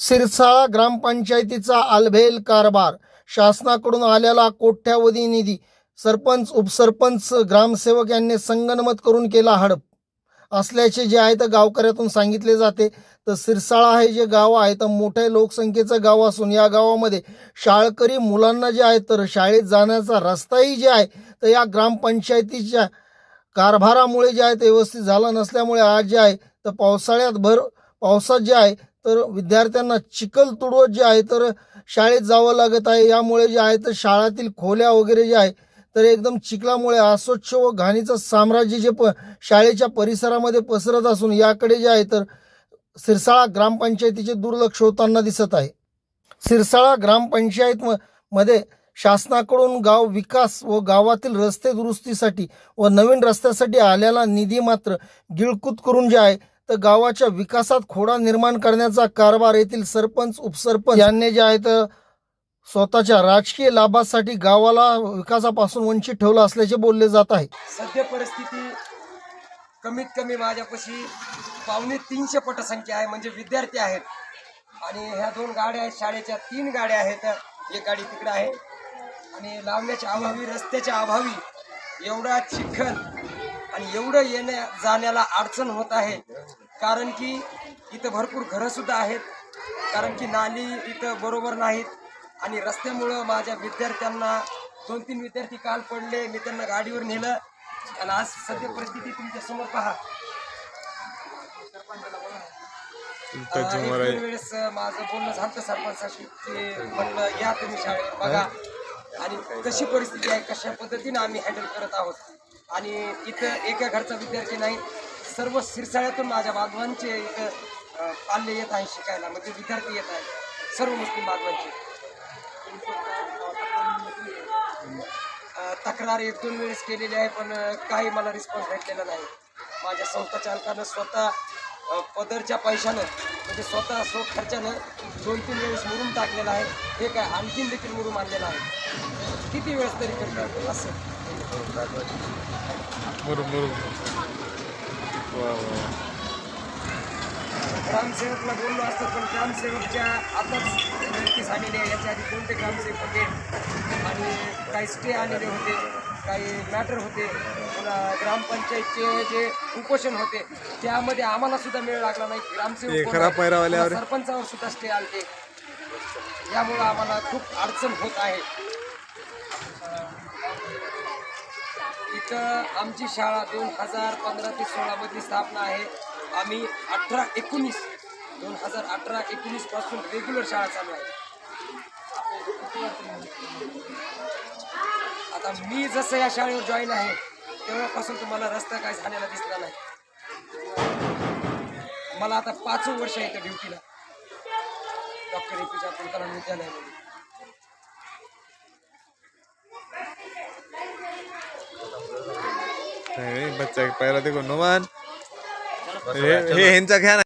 सिरसाळा ग्रामपंचायतीचा आलबेल कारभार, शासनाकडून आलेला कोट्यावधी निधी, सरपंच उपसरपंच ग्रामसेवक यांनी संगनमत करून केला हडप असल्याचे जे आहे तर गावकऱ्यातून सांगितले जाते. तर सिरसाळा हे जे गाव आहे तर मोठ्या लोकसंख्येचं गाव असून या गावामध्ये शाळकरी मुलांना जे आहे तर शाळेत जाण्याचा रस्ताही जे आहे तर या ग्रामपंचायतीच्या कारभारामुळे जे आहे ते व्यवस्थित झाला नसल्यामुळे आज जे आहे तर पावसात जे आहे तर विद्यार्थ्यांना चिखल तुडवत जे आहे तर शाळेत जावं लागत आहे. यामुळे जे आहे तर शाळेतील खोल्या वगैरे जे आहे तर एकदम चिखलामुळे अस्वच्छ व घाणीचं साम्राज्य जे शाळेच्या परिसरामध्ये पसरत असून याकडे जे आहे तर सिरसाळा ग्रामपंचायतीचे दुर्लक्ष होताना दिसत आहे. सिरसाळा ग्रामपंचायत मध्ये शासनाकडून गाव विकास व गावातील रस्ते दुरुस्तीसाठी व नवीन रस्त्यासाठी आलेला निधी मात्र गिळकूत करून जे आहे तर गावाच्या विकासात खोडा निर्माण करण्याचा कारभार येथील सरपंच उपसरपंच यांनी जे आहे तर स्वतःच्या राजकीय लाभासाठी गावाला विकासापासून वंचित ठेवलं असल्याचे बोलले जात आहे. सध्या परिस्थिती कमीत कमी माझ्यापाशी 250 पटसंख्या आहे, म्हणजे विद्यार्थी आहेत. आणि ह्या 2 गाड्या आहेत, शाळेच्या 3 गाड्या आहेत, एक गाडी तिकडे आहे. आणि लावण्याच्या अभावी, रस्त्याच्या अभावी एवढा चिखल आणि एवढं येण्या जाण्याला अडचण होत आहे. कारण की इथं भरपूर घरं सुद्धा आहेत, कारण की नाली इथं बरोबर नाहीत. आणि रस्त्यामुळं माझ्या विद्यार्थ्यांना 2-3 विद्यार्थी काल पडले, मी त्यांना गाडीवर नेलं. आणि आज सध्या परिस्थिती तुमच्या समोर पहा. एक वेळेस माझं बोलणं झालं सरपंचाशी, ते म्हटलं या तुम्ही शाळेत बघा आणि कशी परिस्थिती आहे, कशा पद्धतीने आम्ही हँडल करत आहोत. आणि इथं एका घरचा विद्यार्थी नाही, सर्व सिरसाळ्यातून माझ्या बांधवांचे इथं पाल्य येत आहे शिकायला, म्हणजे विद्यार्थी येत आहेत सर्व मुस्लिम बांधवांचे. तक्रार 1-2 वेळेस केलेली आहे, पण काही मला रिस्पॉन्स भेटलेला नाही. माझ्या संस्था चालकानं स्वतः पदरच्या पैशानं, म्हणजे स्वतः खर्चानं 2-3 वेळेस मुरुम टाकलेला आहे. हे काय आणखीन देखील मुरुम आणलेला आहे. किती वेळेस तरी करतात असं ग्रामसेवकला बोललो असतं, पण ग्रामसेवकच्या आताच नियुक्ती झालेली आहे. याच्या आधी कोणते ग्रामसेवक होते आणि काही स्टे आलेले होते, काही मॅटर होते. पुन्हा ग्रामपंचायतचे जे उपोषण होते त्यामध्ये आम्हाला सुद्धा मेळ लागला नाही. ग्रामसेवक सरपंचावर सुद्धा स्टे आले, यामुळं आम्हाला खूप अडचण होत आहे. इथं आमची शाळा 2015 ते 16 मधली स्थापना आहे. आम्ही 2018-19 पासून रेग्युलर शाळा चालू आहे. आता मी जसं या शाळेवर जॉईन आहे तेव्हापासून तुम्हाला रस्ता काय झालेला दिसला नाही. मला आता 5 वर्ष आहे त्या ड्युटीला, डॉक्टर APJ अब्दुल कलाम विद्यालयामध्ये. बच्चा पहिला देखो नुमान हे ह्यांचा घ्या ना.